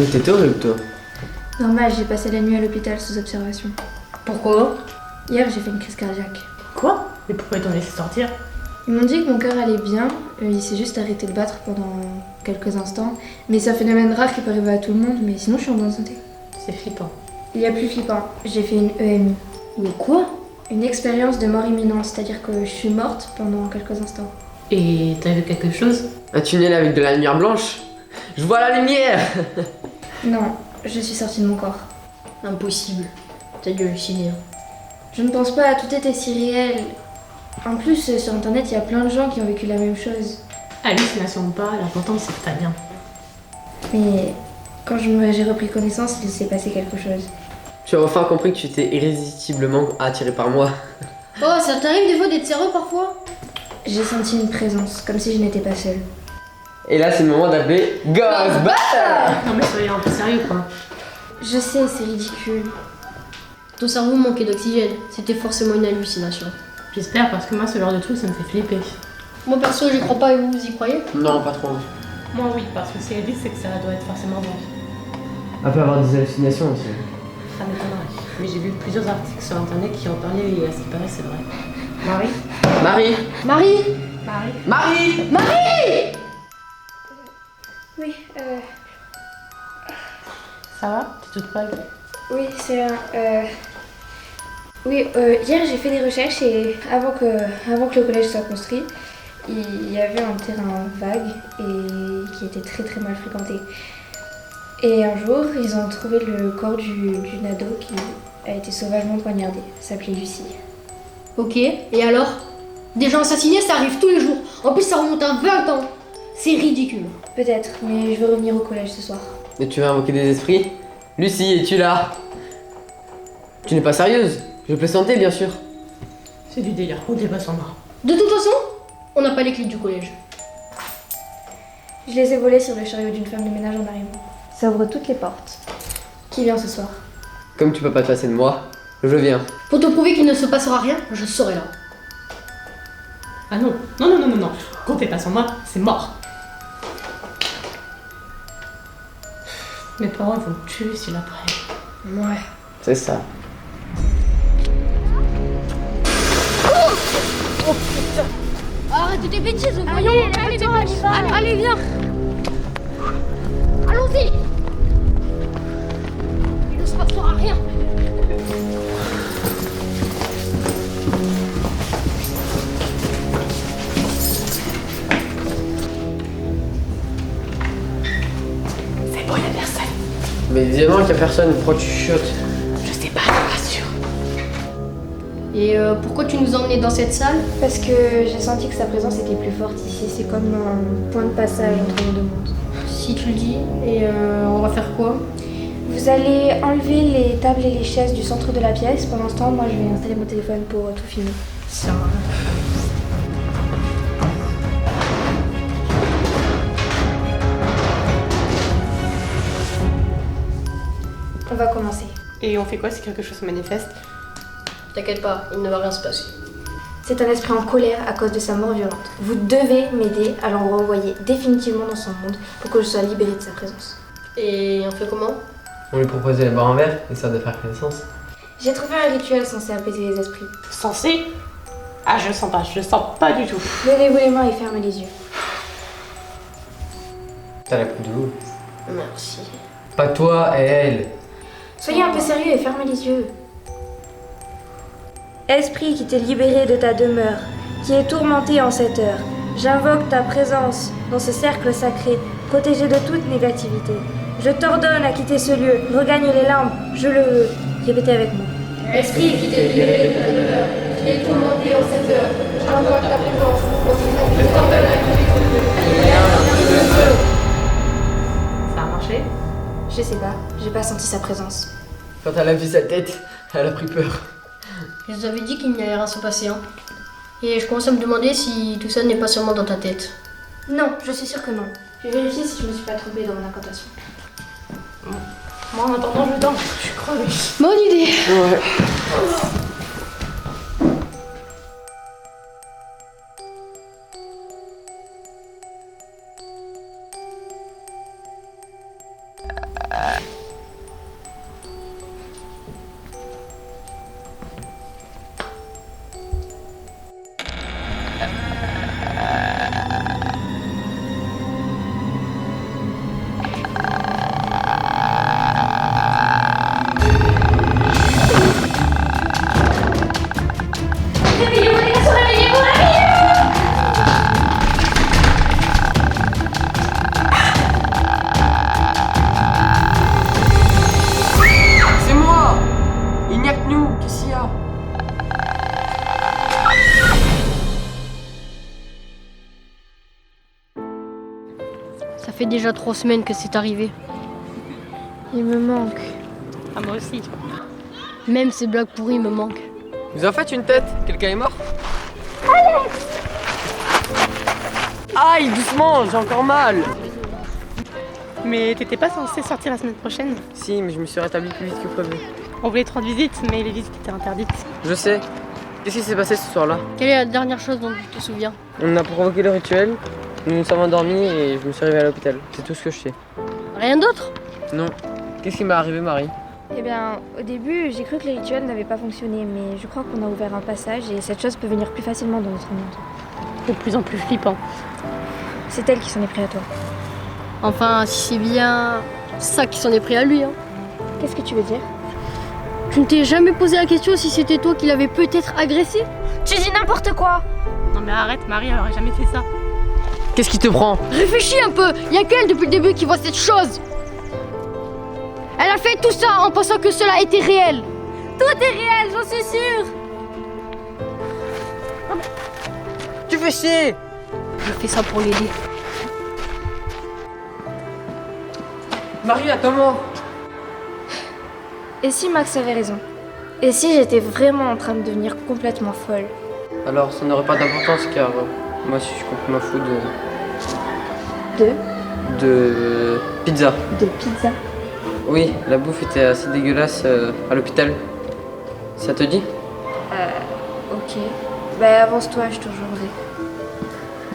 T'es horrible, toi. Normal, j'ai passé la nuit à l'hôpital sous observation. Pourquoi? Hier, j'ai fait une crise cardiaque. Quoi? Mais pourquoi ils t'ont laissé sortir? Ils m'ont dit que mon cœur allait bien, il s'est juste arrêté de battre pendant quelques instants. Mais c'est un phénomène rare qui peut arriver à tout le monde, mais sinon je suis en bonne santé. C'est flippant. Il y a plus flippant, j'ai fait une EMI. Mais quoi? Une expérience de mort imminente, c'est-à-dire que je suis morte pendant quelques instants. Et t'as vu quelque chose? Un tunnel avec de la lumière blanche. Je vois la lumière. Non, je suis sortie de mon corps. Impossible. T'as dû halluciner. Je ne pense pas, tout était si réel. En plus, sur internet, il y a plein de gens qui ont vécu la même chose. Hallucination ou pas, l'important c'est que t'as bien. Mais quand j'ai repris connaissance, il s'est passé quelque chose. Tu as enfin compris que tu étais irrésistiblement attiré par moi. Oh, ça t'arrive des fois d'être sérieux parfois? J'ai senti une présence, comme si je n'étais pas seule. Et là, c'est le moment d'appeler Ghostbusters. Non mais soyez un peu sérieux quoi. Je sais, c'est ridicule. Ton cerveau manquait d'oxygène, c'était forcément une hallucination. J'espère parce que moi ce genre de truc ça me fait flipper. Moi perso, j'y crois pas et vous y croyez? Non, pas trop. Moi oui, parce que si elle dit c'est que ça doit être forcément vrai. Elle peut avoir des hallucinations aussi. Ça m'étonnerait. Mais j'ai lu plusieurs articles sur internet qui en parlaient et à ce qui paraît c'est vrai. Marie? Marie. Marie! Marie? Marie. Oui, Ça va? T'es toute pâle? oui, c'est un... Oui, hier j'ai fait des recherches et avant que le collège soit construit, il y avait un terrain vague et qui était très très mal fréquenté. Et un jour, ils ont trouvé le corps d'une ado qui a été sauvagement poignardée. Elle s'appelait Lucie. Ok, et alors? Des gens assassinés, ça arrive tous les jours. En plus, ça remonte à 20 ans. C'est ridicule. Peut-être, mais je veux revenir au collège ce soir. Et tu vas invoquer des esprits? Lucie, es-tu là? Tu n'es pas sérieuse? Je plaisantais, bien sûr. C'est du délire, on dépasse en bras. De toute façon, on n'a pas les clés du collège. Je les ai volées sur le chariot d'une femme de ménage en arrivant. Ça ouvre toutes les portes. Qui vient ce soir? Comme tu peux pas te passer de moi, je viens. Pour te prouver qu'il ne se passera rien, je serai là. Ah non, non, non, non, non, non. Comptez pas sur moi, c'est mort. Mes parents ils vont me tuer s'ils l'apprennent. Ouais. C'est ça. Arrête tes bêtises, voyons. Allez, viens. Allons-y. Il ne se passera rien. C'est bon, y'a personne. Mais évidemment qu'il y a personne, pourquoi tu chuchotes? Je sais pas, je rassure. Et pourquoi tu nous as emmenés dans cette salle? Parce que j'ai senti que sa présence était plus forte ici. C'est comme un point de passage entre les deux mondes. Si tu le dis. Et on va faire quoi? Vous allez enlever les tables et les chaises du centre de la pièce. Pendant ce temps, moi je vais installer mon téléphone pour tout filmer. Ça. On va commencer. Et on fait quoi si quelque chose se manifeste? T'inquiète pas, il ne va rien se passer. C'est un esprit en colère à cause de sa mort violente. Vous devez m'aider à le renvoyer définitivement dans son monde pour que je sois libérée de sa présence. Et on fait comment? On lui proposait de boire un verre, histoire de faire connaissance. J'ai trouvé un rituel censé apaiser les esprits. Censé? Ah, je le sens pas du tout. Levez-vous les mains et fermez les yeux. T'as la peau de loup. Merci. Pas toi et elle. Soyez un peu sérieux et fermez les yeux. Esprit qui t'est libéré de ta demeure, qui est tourmenté en cette heure, j'invoque ta présence dans ce cercle sacré, protégé de toute négativité. Je t'ordonne à quitter ce lieu, regagne les larmes, je le veux. Répétez avec moi. Esprit qui t'est libéré de ta demeure, qui est tourmenté en cette heure, j'invoque ta présence, je t'ordonne à quitter ce lieu. Ça a marché? Je sais pas, j'ai pas senti sa présence. Quand elle a vu sa tête, elle a pris peur. Je vous avais dit qu'il n'y allait rien se passer, hein. Et je commence à me demander si tout ça n'est pas seulement dans ta tête. Non, je suis sûre que non. Je vais vérifier si je me suis pas trompée dans mon incantation. Moi en attendant je dors, je suis crevée. Bonne idée. Ouais. Lucia! Ça fait déjà 3 semaines que c'est arrivé. Il me manque. Ah, moi aussi. Même ces blagues pourries me manquent. Vous en faites une tête? Quelqu'un est mort? Alex! Aïe, doucement, j'ai encore mal! Mais t'étais pas censé sortir la semaine prochaine? Si, mais je me suis rétabli plus vite que prévu. On voulait te rendre visite, mais les visites étaient interdites. Je sais. Qu'est-ce qui s'est passé ce soir-là? Quelle est la dernière chose dont tu te souviens? On a provoqué le rituel, nous nous sommes endormis et je me suis réveillé à l'hôpital. C'est tout ce que je sais. Rien d'autre? Non. Qu'est-ce qui m'est arrivé, Marie? Eh bien, au début, j'ai cru que les rituels n'avaient pas fonctionné, mais je crois qu'on a ouvert un passage et cette chose peut venir plus facilement dans notre monde. De plus en plus flippant. C'est elle qui s'en est pris à toi. Enfin, si c'est bien ça qui s'en est pris à lui. Hein. Qu'est-ce que tu veux dire? Tu ne t'es jamais posé la question si c'était toi qui l'avais peut-être agressé? Tu dis n'importe quoi! Non mais arrête, Marie, elle aurait jamais fait ça. Qu'est-ce qui te prend? Réfléchis un peu, y a qu'elle depuis le début qui voit cette chose. Elle a fait tout ça en pensant que cela était réel. Tout est réel, j'en suis sûre. Tu fais chier! Je fais ça pour l'aider. Marie, attends-moi! Et si Max avait raison? Et si j'étais vraiment en train de devenir complètement folle? Alors, ça n'aurait pas d'importance car moi je suis complètement fou de pizza. De pizza? Oui, la bouffe était assez dégueulasse à l'hôpital. Ça te dit? Ok. Bah avance-toi, je te rejoindrai.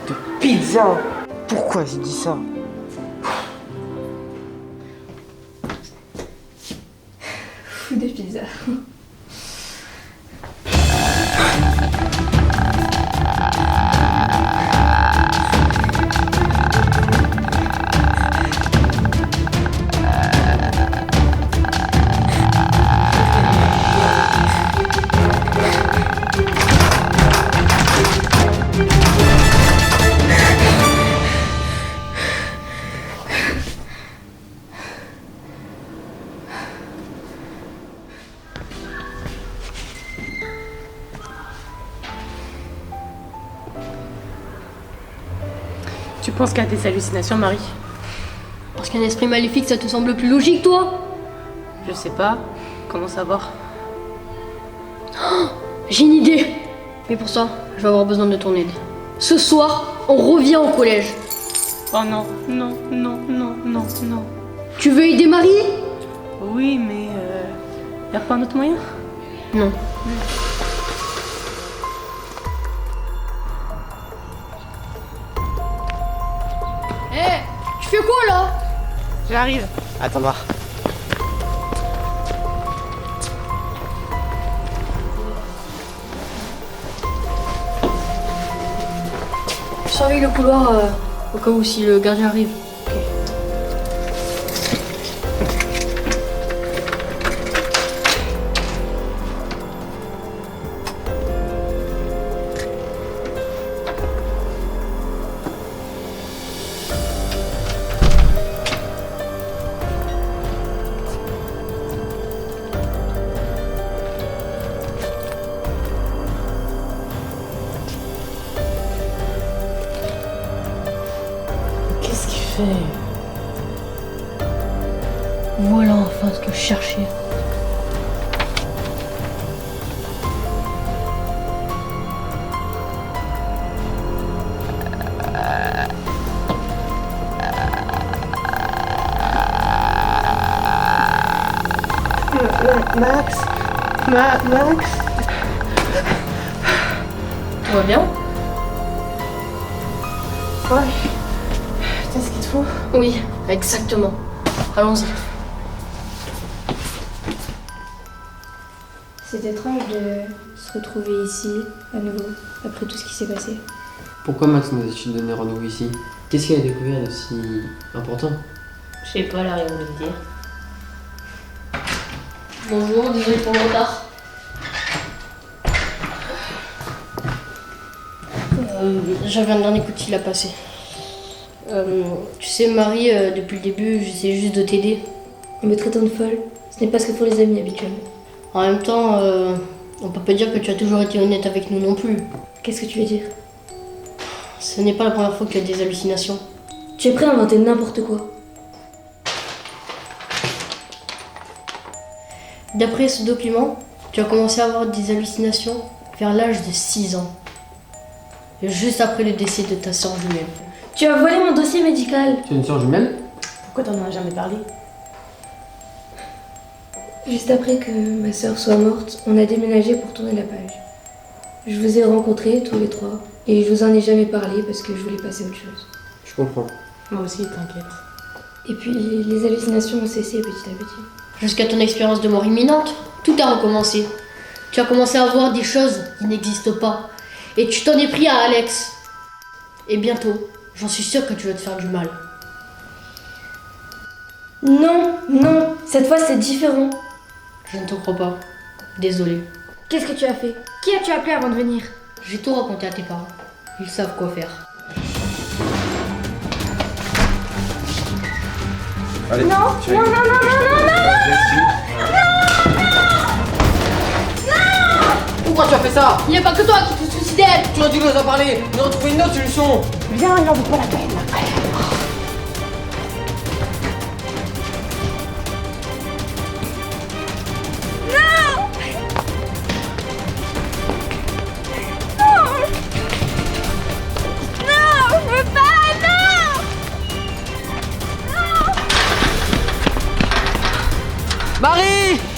De pizza? Pourquoi j'ai dit ça? Fou de pizza. Tu penses qu'à tes hallucinations, Marie? Parce qu'un esprit maléfique, ça te semble plus logique, toi? Je sais pas. Comment savoir? J'ai une idée. Mais pour ça, je vais avoir besoin de ton aide. Ce soir, on revient au collège. Oh non, non, non, non, non, non. Tu veux aider Marie? Oui, mais y a pas un autre moyen? Non. Hé, tu fais quoi là? J'arrive. Attends voir. Surveille le couloir au cas où si le gardien arrive. Qu'est-ce qu'il fait? Voilà enfin ce que je cherchais. Max? Max? Tout va bien? Ouais. T'as ce qu'il te faut? Oui, exactement. Allons-y. C'est étrange de se retrouver ici, à nouveau, après tout ce qui s'est passé. Pourquoi Max nous a-t-il donné rendez-vous ici? Qu'est-ce qu'il a découvert de si important? Je sais pas, elle a rien voulu te dire. Bonjour, désolé pour le retard. J'avais un dernier coup de fil à passer. Tu sais, Marie, depuis le début, j'essaie juste de t'aider. En me traitant de folle, ce n'est pas ce que font les amis habituellement. En même temps, peut pas dire que tu as toujours été honnête avec nous non plus. Qu'est-ce que tu veux dire? Ce n'est pas la première fois que tu as des hallucinations. Tu es prêt à inventer n'importe quoi. D'après ce document, tu as commencé à avoir des hallucinations vers l'âge de 6 ans. Juste après le décès de ta sœur jumelle. Tu as volé mon dossier médical. Tu as une soeur jumelle? Pourquoi t'en as jamais parlé? Juste après que ma sœur soit morte, on a déménagé pour tourner la page. Je vous ai rencontrés tous les trois et je vous en ai jamais parlé parce que je voulais passer à autre chose. Je comprends. Moi aussi, t'inquiète. Et puis les hallucinations ont cessé petit à petit. Jusqu'à ton expérience de mort imminente, tout a recommencé. Tu as commencé à voir des choses qui n'existent pas. Et tu t'en es pris à Alex. Et bientôt, j'en suis sûre que tu vas te faire du mal. Non, non, cette fois c'est différent. Je ne te crois pas. Désolée. Qu'est-ce que tu as fait? Qui as-tu appelé avant de venir? J'ai tout raconté à tes parents. Ils savent quoi faire. Allez, Non, tu non, non, non, non, Pourquoi tu as fait ça? Il n'y a pas que toi qui te soucies d'elle. Tu aurais dû nous en parler. Nous avons trouvé une autre solution. Viens, il en vaut pas la peine. Marie!